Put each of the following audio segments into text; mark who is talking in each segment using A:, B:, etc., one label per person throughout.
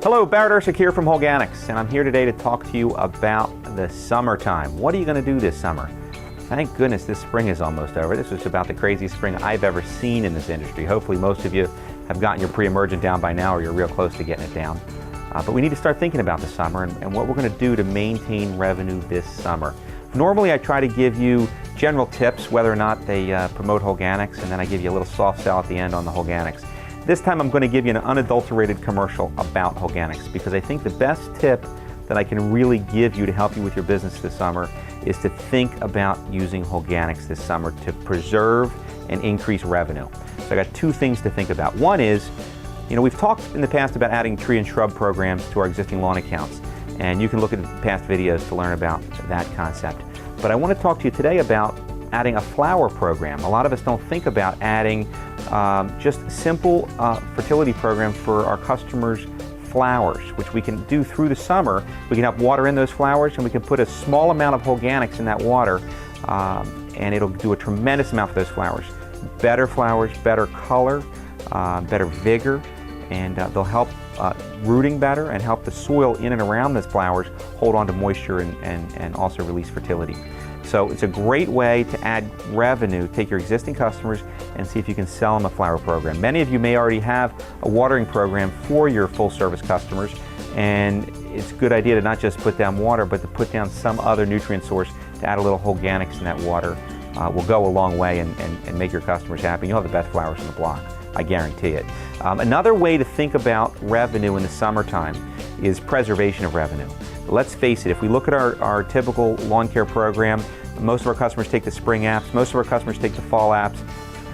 A: Hello, Barrett Ursick here from Holganix, and I'm here today to talk to you about the summertime. What are you going to do this summer? Thank goodness this spring is almost over. This was about the craziest spring I've ever seen in this industry. Hopefully most of you have gotten your pre-emergent down by now, or you're real close to getting it down. But we need to start thinking about the summer and what we're going to do to maintain revenue this summer. Normally I try to give you general tips, whether or not they promote Holganix, and then I give you a little soft sell at the end on the Holganix. This time I'm going to give you an unadulterated commercial about Holganix, because I think the best tip that I can really give you to help you with your business this summer is to think about using Holganix this summer to preserve and increase revenue. So I got two things to think about. One is, we've talked in the past about adding tree and shrub programs to our existing lawn accounts, and you can look at past videos to learn about that concept. But I want to talk to you today about adding a flower program. A lot of us don't think about adding just simple fertility program for our customers' flowers, which we can do through the summer. We can help water in those flowers, and we can put a small amount of Holganix in that water, and it'll do a tremendous amount for those flowers. Better flowers, better color, better vigor, and they'll help rooting better and help the soil in and around those flowers hold on to moisture and also release fertility. So it's a great way to add revenue. Take your existing customers and see if you can sell them a flower program. Many of you may already have a watering program for your full service customers, and it's a good idea to not just put down water, but to put down some other nutrient source to add a little Holganix in that water. Will go a long way and make your customers happy. You'll have the best flowers in the block, I guarantee it. Another way to think about revenue in the summertime is preservation of revenue. Let's face it, if we look at our typical lawn care program, most of our customers take the spring apps, most of our customers take the fall apps,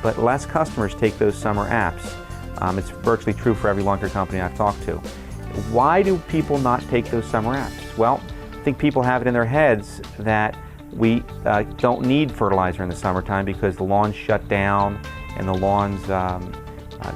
A: but less customers take those summer apps. It's virtually true for every lawn care company I've talked to. Why do people not take those summer apps? Well, I think people have it in their heads that we don't need fertilizer in the summertime because the lawns shut down and the lawns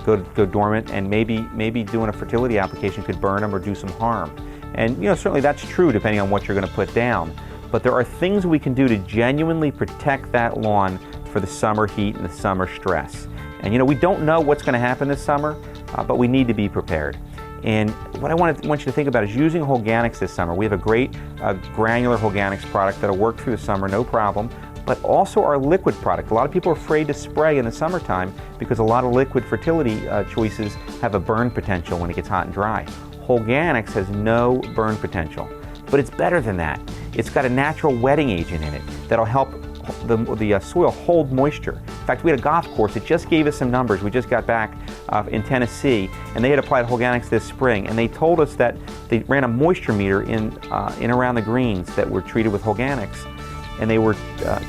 A: go dormant, and maybe doing a fertility application could burn them or do some harm. And certainly that's true depending on what you're going to put down. But there are things we can do to genuinely protect that lawn for the summer heat and the summer stress. And we don't know what's going to happen this summer, but we need to be prepared. And what I want you to think about is using Holganix this summer. We have a great granular Holganix product that'll work through the summer, no problem, but also our liquid product. A lot of people are afraid to spray in the summertime because a lot of liquid fertility choices have a burn potential when it gets hot and dry. Holganix has no burn potential, but it's better than that. It's got a natural wetting agent in it that'll help the soil hold moisture. In fact, we had a golf course that just gave us some numbers. We just got back in Tennessee, and they had applied Holganix this spring, and they told us that they ran a moisture meter in around the greens that were treated with Holganix, and they were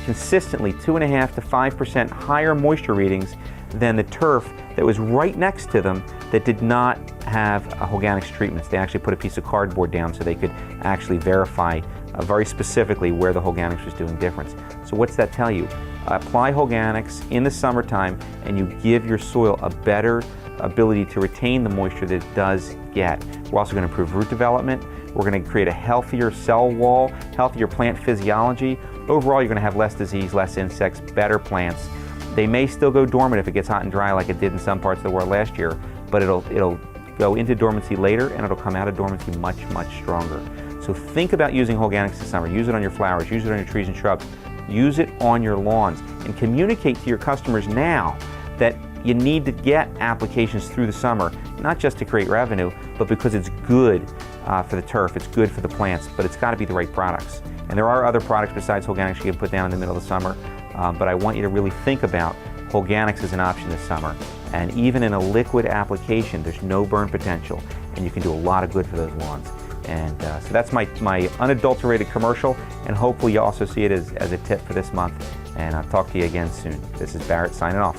A: consistently 2.5% to 5% higher moisture readings than the turf that was right next to them that did not have a Holganix treatments. They actually put a piece of cardboard down so they could actually verify very specifically where the Holganix was doing difference. So what's that tell you? Apply Holganix in the summertime and you give your soil a better ability to retain the moisture that it does get. We're also going to improve root development. We're going to create a healthier cell wall, healthier plant physiology. Overall, you're going to have less disease, less insects, better plants. They may still go dormant if it gets hot and dry like it did in some parts of the world last year, but it'll go into dormancy later, and it'll come out of dormancy much, much stronger. So think about using Holganix this summer. Use it on your flowers, use it on your trees and shrubs, use it on your lawns, and communicate to your customers now that you need to get applications through the summer, not just to create revenue, but because it's good for the turf, it's good for the plants, but it's got to be the right products. And there are other products besides Holganix you can put down in the middle of the summer, but I want you to really think about Holganix as an option this summer. And even in a liquid application, there's no burn potential, and you can do a lot of good for those lawns. And so that's my unadulterated commercial, and hopefully you also see it as a tip for this month. And I'll talk to you again soon. This is Barrett signing off.